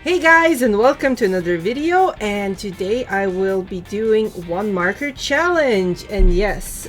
Hey guys, and welcome to another video, and today I will be doing one marker challenge. And yes,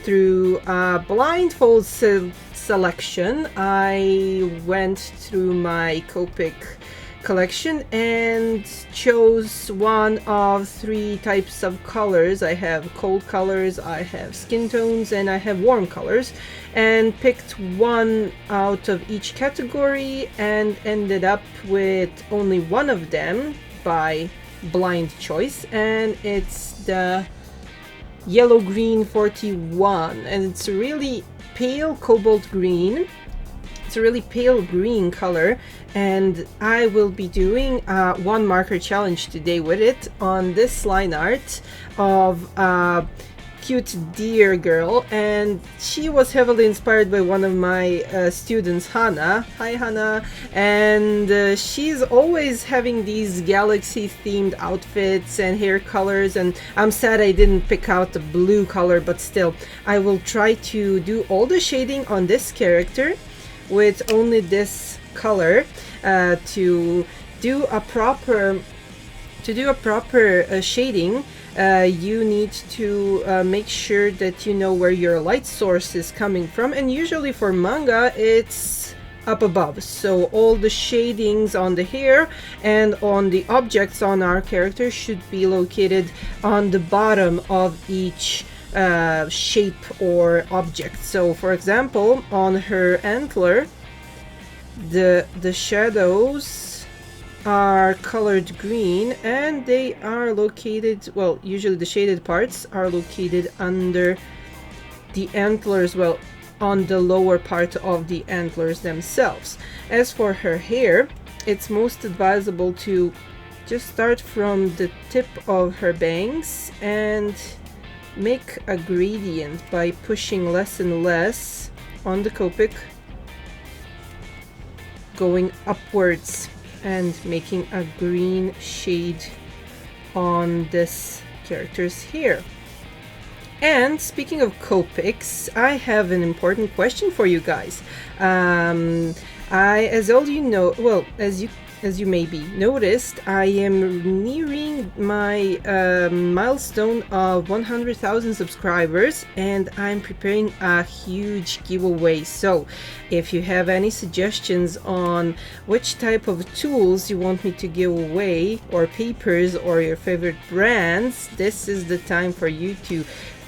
through blindfold selection I went through my Copic collection and chose one of three types of colors. I have cold colors, I have skin tones, and I have warm colors, and picked one out of each category and ended up with only one of them by blind choice, and it's the yellow green 41, and it's a really pale cobalt green. It's a really pale green color, and I will be doing one marker challenge today with it on this line art of cute deer girl, and she was heavily inspired by one of my students, Hannah. Hi Hannah. And she's always having these galaxy themed outfits and hair colors, and I'm sad I didn't pick out the blue color, but still I will try to do all the shading on this character with only this color to do a proper shading. You need to make sure that you know where your light source is coming from, and usually for manga it's up above, so all the shadings on the hair and on the objects on our character should be located on the bottom of each shape or object. So for example, on her antler, the shadows are colored green, and they are located, well, usually the shaded parts are located under the antlers, well, on the lower part of the antlers themselves. As for her hair, it's most advisable to just start from the tip of her bangs and make a gradient by pushing less and less on the Copic, going upwards and making a green shade on this character's hair. And speaking of Copics, I have an important question for you guys. As all you know, well, as you maybe noticed, I am nearing my milestone of 100,000 subscribers, and I'm preparing a huge giveaway. So if you have any suggestions on which type of tools you want me to give away, or papers, or your favorite brands, this is the time for you to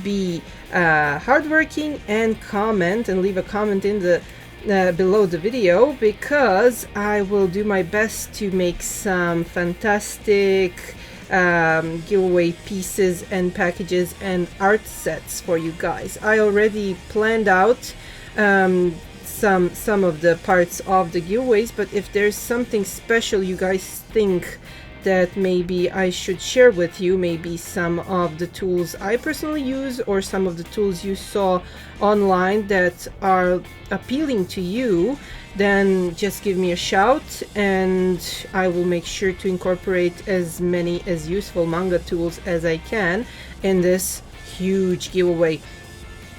be hardworking and comment and leave a comment in the below the video, because I will do my best to make some fantastic giveaway pieces and packages and art sets for you guys. I already planned out some of the parts of the giveaways, but if there's something special you guys think that maybe I should share with you, maybe some of the tools I personally use, or some of the tools you saw online that are appealing to you, then just give me a shout and I will make sure to incorporate as many as useful manga tools as I can in this huge giveaway.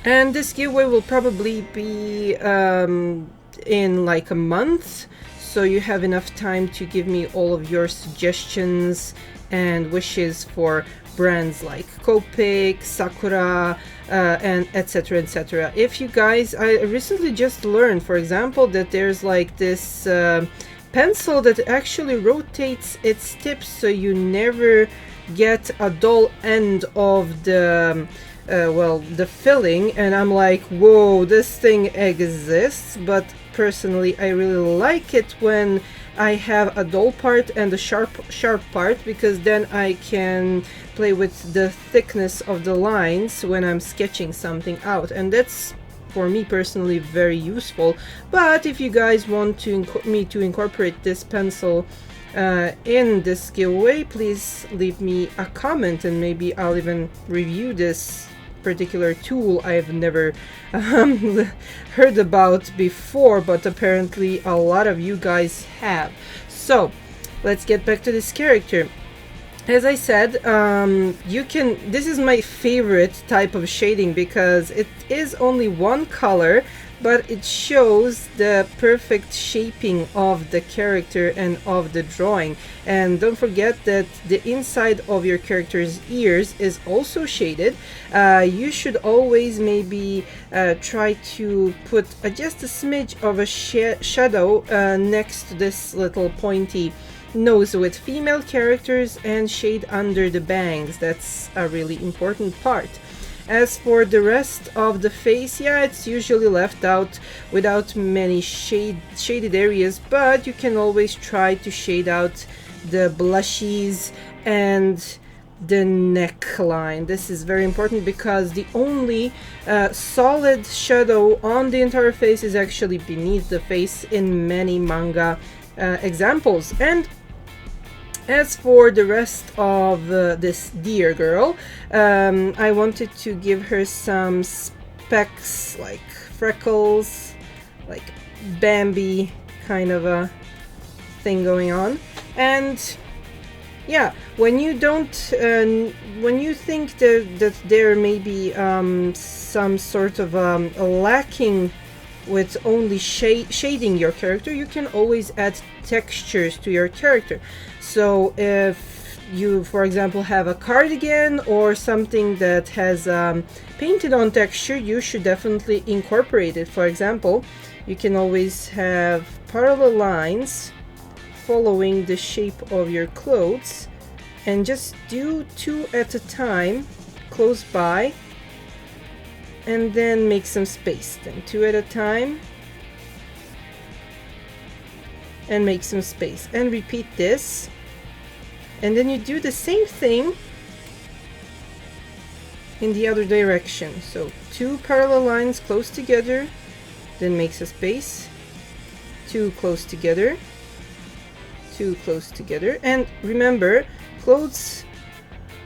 And this giveaway will probably be in like a month, so you have enough time to give me all of your suggestions and wishes for brands like Copic, Sakura, and etc, etc. If you guys, I recently just learned, for example, that there's like this pencil that actually rotates its tips, so you never get a dull end of the well, the filling. And I'm like, whoa, this thing exists. But personally, I really like it when I have a dull part and a sharp part, because then I can play with the thickness of the lines when I'm sketching something out, and that's for me personally very useful. But if you guys want me to incorporate this pencil in this giveaway, please leave me a comment, and maybe I'll even review this particular tool I've never heard about before, but apparently a lot of you guys have. So let's get back to this character. as I said, this is my favorite type of shading because it is only one color, but it shows the perfect shaping of the character and of the drawing. And don't forget that the inside of your character's ears is also shaded. You should always maybe try to put just a smidge of a shadow next to this little pointy nose with female characters and shade under the bangs. That's a really important part. As for the rest of the face, yeah, it's usually left out without many shaded areas, but you can always try to shade out the blushes and the neckline. This is very important because the only solid shadow on the entire face is actually beneath the face in many manga examples. And as for the rest of this dear girl, I wanted to give her some specks, like freckles, like Bambi kind of a thing going on. And yeah, when you don't, when you think that there may be some sort of lacking with only shading your character, you can always add textures to your character. So if you, for example, have a cardigan or something that has painted on texture, you should definitely incorporate it. For example, you can always have parallel lines following the shape of your clothes and just do 2 at a time close by, and then make some space. Then 2 at a time and make some space, and repeat this. And then you do the same thing in the other direction. So 2 parallel lines close together, then makes a space, 2 close together, 2 close together. And remember, clothes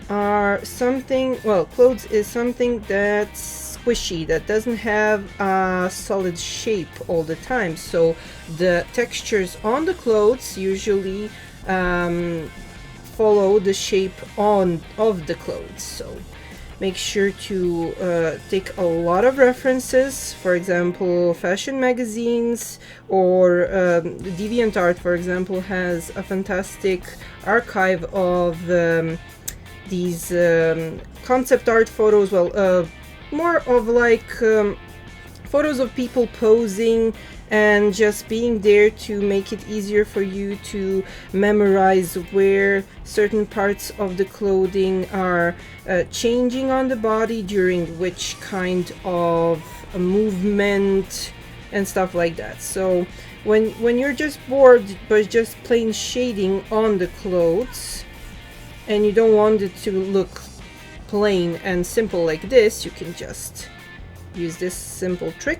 are something, well, clothes is something that's squishy, that doesn't have a solid shape all the time. So the textures on the clothes usually follow the shape of the clothes. So make sure to take a lot of references. For example, fashion magazines, or DeviantArt, for example, has a fantastic archive of these concept art photos. Well, more of like photos of people posing and just being there to make it easier for you to memorize where certain parts of the clothing are changing on the body during which kind of movement and stuff like that. So when you're just bored by just plain shading on the clothes and you don't want it to look plain and simple like this, you can just use this simple trick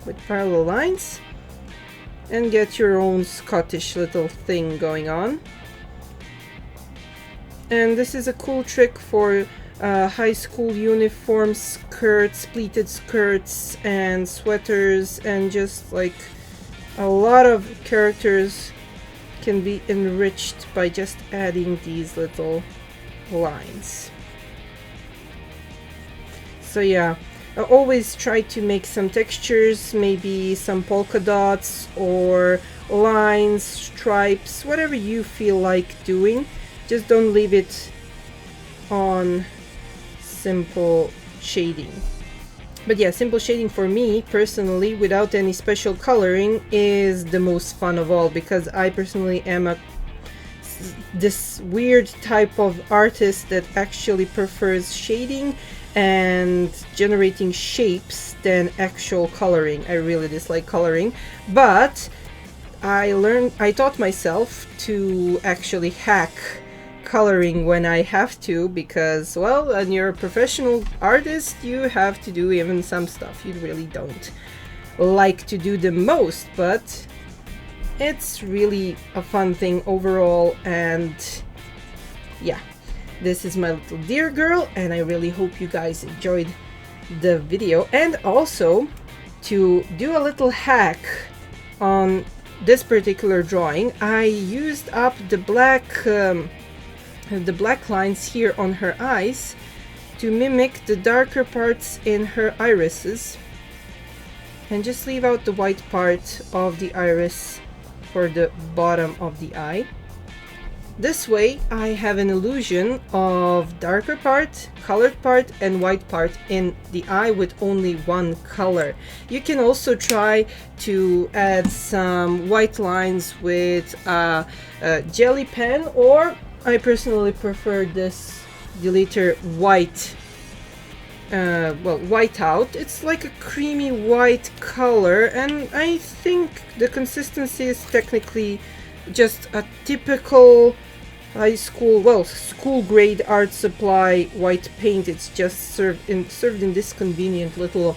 with parallel lines and get your own Scottish little thing going on. And this is a cool trick for high school uniform skirts, pleated skirts and sweaters, and just like a lot of characters can be enriched by just adding these little lines. So yeah, I always try to make some textures, maybe some polka dots or lines, stripes, whatever you feel like doing. Just don't leave it on simple shading. But yeah, simple shading for me personally, without any special coloring, is the most fun of all, because I personally am this weird type of artist that actually prefers shading and generating shapes than actual coloring. I really dislike coloring, but I taught myself to actually hack coloring when I have to, because, well, when you're a professional artist, you have to do even some stuff you really don't like to do the most, but it's really a fun thing overall. And yeah, this is my little dear girl, and I really hope you guys enjoyed the video. And also, to do a little hack on this particular drawing, I used up the black the black lines here on her eyes to mimic the darker parts in her irises, and just leave out the white part of the iris for the bottom of the eye. This way I have an illusion of darker part, colored part, and white part in the eye with only one color. You can also try to add some white lines with a jelly pen, or I personally prefer this deleter white, well, white out. It's like a creamy white color, and I think the consistency is technically just a typical high school, well, school grade art supply white paint. It's just served in this convenient little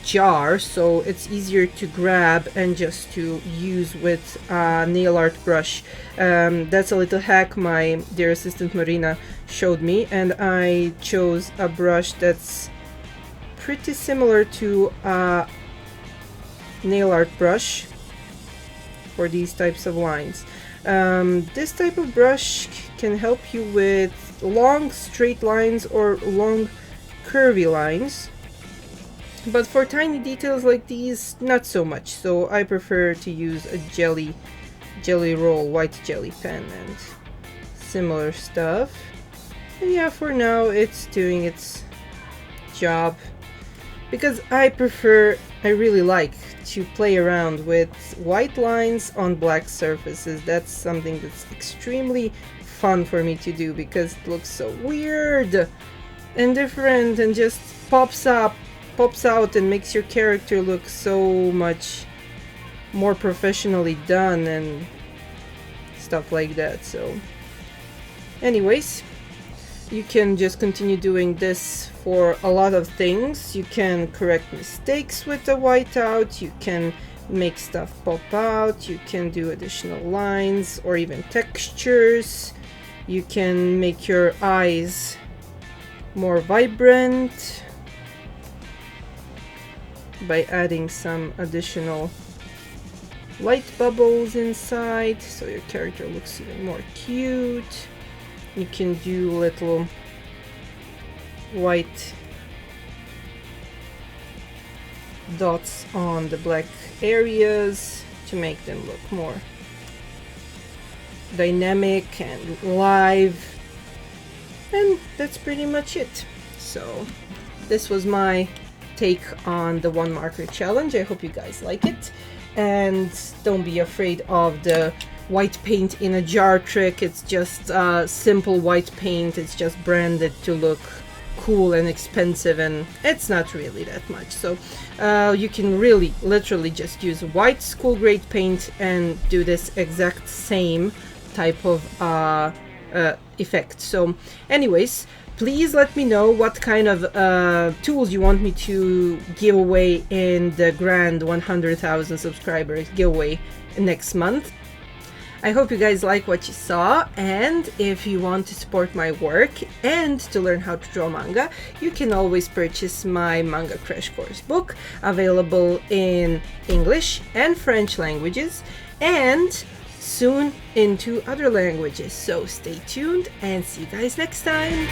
jar, so it's easier to grab and just to use with a nail art brush. That's a little hack my dear assistant Marina showed me, and I chose a brush that's pretty similar to a nail art brush for these types of lines. This type of brush can help you with long straight lines or long curvy lines, but for tiny details like these, not so much. So I prefer to use a jelly roll, white jelly pen, and similar stuff. And yeah, for now it's doing its job, because I really like to play around with white lines on black surfaces. That's something that's extremely fun for me to do, because it looks so weird and different and just pops out and makes your character look so much more professionally done and stuff like that. So anyways, you can just continue doing this for a lot of things. You can correct mistakes with the whiteout, you can make stuff pop out, you can do additional lines or even textures, you can make your eyes more vibrant by adding some additional light bubbles inside so your character looks even more cute. You can do little white dots on the black areas to make them look more dynamic and live, and that's pretty much it. So this was my take on the one marker challenge. I hope you guys like it, and don't be afraid of the white paint in a jar trick. It's just simple white paint. It's just branded to look cool and expensive, and it's not really that much. So you can really literally just use white school grade paint and do this exact same type of effect. So anyways, please let me know what kind of tools you want me to give away in the grand 100,000 subscribers giveaway next month. I hope you guys like what you saw, and if you want to support my work and to learn how to draw manga, you can always purchase my Manga Crash Course book, available in English and French languages, and soon into other languages. So stay tuned and see you guys next time.